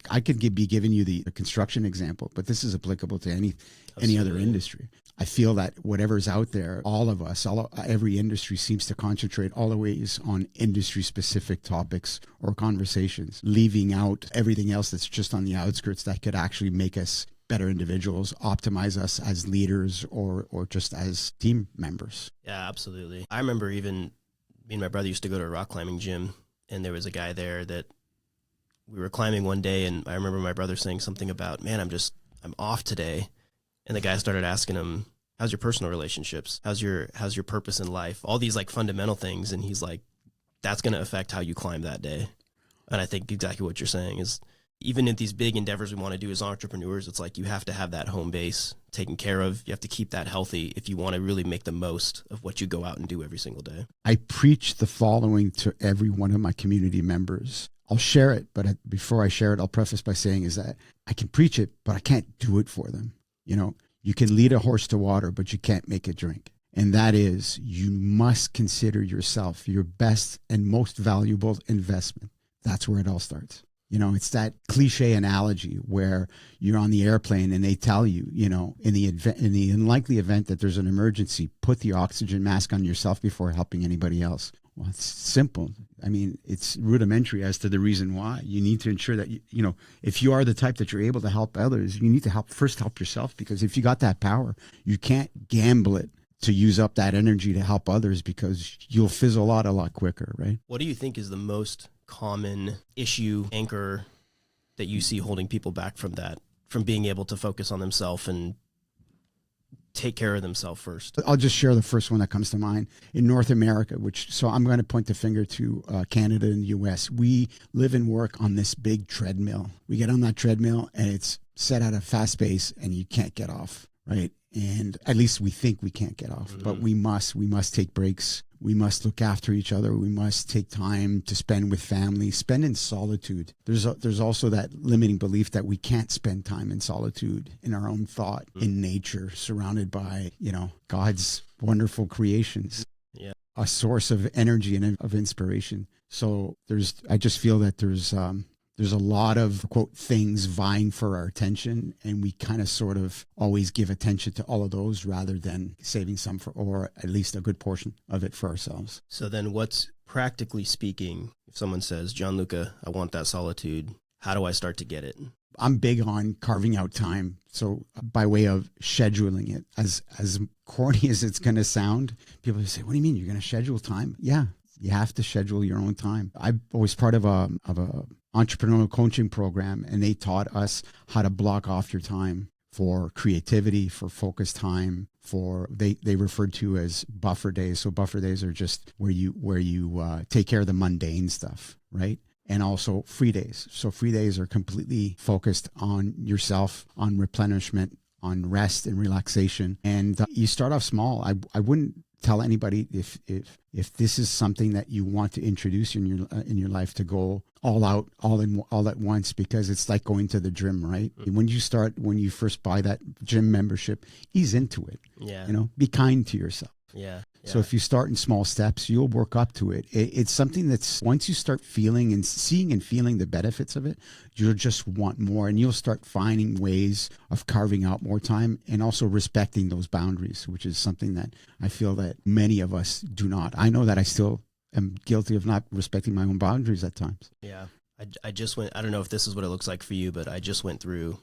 I could be giving you the construction example, but this is applicable to any other industry. I feel that whatever's out there, all of us, every industry seems to concentrate always on industry-specific topics or conversations, leaving out everything else that's just on the outskirts that could actually make us better individuals, optimize us as leaders or just as team members. Yeah, absolutely. I remember even me and my brother used to go to a rock climbing gym, and there was a guy there that we were climbing one day, and I remember my brother saying something about, man, I'm off today. And the guy started asking him, how's your personal relationships? How's your purpose in life? All these like fundamental things. And he's like, that's going to affect how you climb that day. And I think exactly what you're saying is, even in these big endeavors we want to do as entrepreneurs, it's like you have to have that home base taken care of. You have to keep that healthy if you want to really make the most of what you go out and do every single day. I preach the following to every one of my community members. I'll share it, but before I share it, I'll preface by saying is that I can preach it, but I can't do it for them. You know, you can lead a horse to water, but you can't make it drink. And that is, you must consider yourself your best and most valuable investment. That's where it all starts. You know, it's that cliche analogy where you're on the airplane and they tell you, you know, in the unlikely event that there's an emergency, put the oxygen mask on yourself before helping anybody else. Well, it's simple. I mean, it's rudimentary as to the reason why. You need to ensure that, you know, if you are the type that you're able to help others, you need to help yourself, because if you got that power, you can't gamble it to use up that energy to help others, because you'll fizzle out a lot quicker, right? What do you think is the most common issue, anchor that you see holding people back from that, from being able to focus on themselves and take care of themselves first? I'll just share the first one that comes to mind. In North America, so I'm going to point the finger to Canada and the US. We live and work on this big treadmill. We get on that treadmill and it's set at a fast pace and you can't get off, right? And at least we think we can't get off, but we must take breaks. We must look after each other. We must take time to spend with family, spend in solitude. There's also that limiting belief that we can't spend time in solitude, in our own thought, in nature, surrounded by, you know, God's wonderful creations. Yeah. A source of energy and of inspiration. So I just feel that there's a lot of, quote, things vying for our attention, and we kind of sort of always give attention to all of those rather than saving some or at least a good portion of it for ourselves. So then what's, practically speaking, if someone says, Gianluca, I want that solitude, how do I start to get it? I'm big on carving out time. So by way of scheduling it, as corny as it's going to sound, people say, what do you mean you're going to schedule time? Yeah, you have to schedule your own time. I was part of a entrepreneurial coaching program, and they taught us how to block off your time for creativity, for focus time, for they referred to as buffer days. So buffer days are just where you take care of the mundane stuff, right? And also free days. So free days are completely focused on yourself, on replenishment, on rest and relaxation. And you start off small. I wouldn't tell anybody if this is something that you want to introduce in your life, to go all out, all at once, because it's like going to the gym, right? When you first buy that gym membership, ease into it. Yeah. You know, be kind to yourself. Yeah. So if you start in small steps, you'll work up to it. It's something that's, once you start feeling and seeing and feeling the benefits of it, you'll just want more, and you'll start finding ways of carving out more time and also respecting those boundaries, which is something that I feel that many of us do not. I know that I still am guilty of not respecting my own boundaries at times. Yeah. I just went, I don't know if this is what it looks like for you, but I just went through,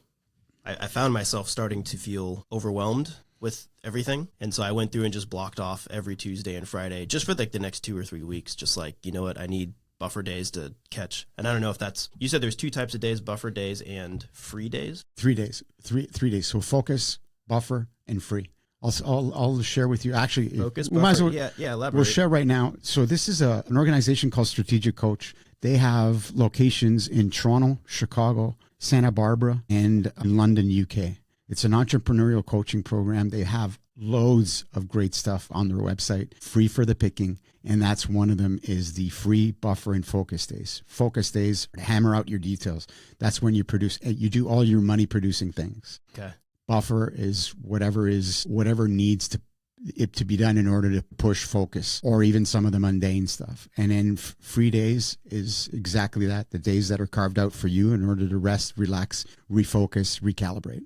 I found myself starting to feel overwhelmed with everything. And so I went through and just blocked off every Tuesday and Friday just for like the next 2 or 3 weeks. Just like, you know what, I need buffer days to catch. And I don't know if that's, you said there's 2 types of days, buffer days and free days? 3 days, three days. So focus, buffer, and free. I'll share with you. Actually, focus, buffer, yeah, elaborate. We'll share right now. So this is an organization called Strategic Coach. They have locations in Toronto, Chicago, Santa Barbara, and London, UK. It's an entrepreneurial coaching program. They have loads of great stuff on their website, free for the picking. And that's one of them is the free buffer and focus days. Focus days, hammer out your details. That's when you do all your money producing things. Okay. Buffer is whatever needs to it to be done in order to push focus or even some of the mundane stuff. And then free days is exactly that. The days that are carved out for you in order to rest, relax, refocus, recalibrate.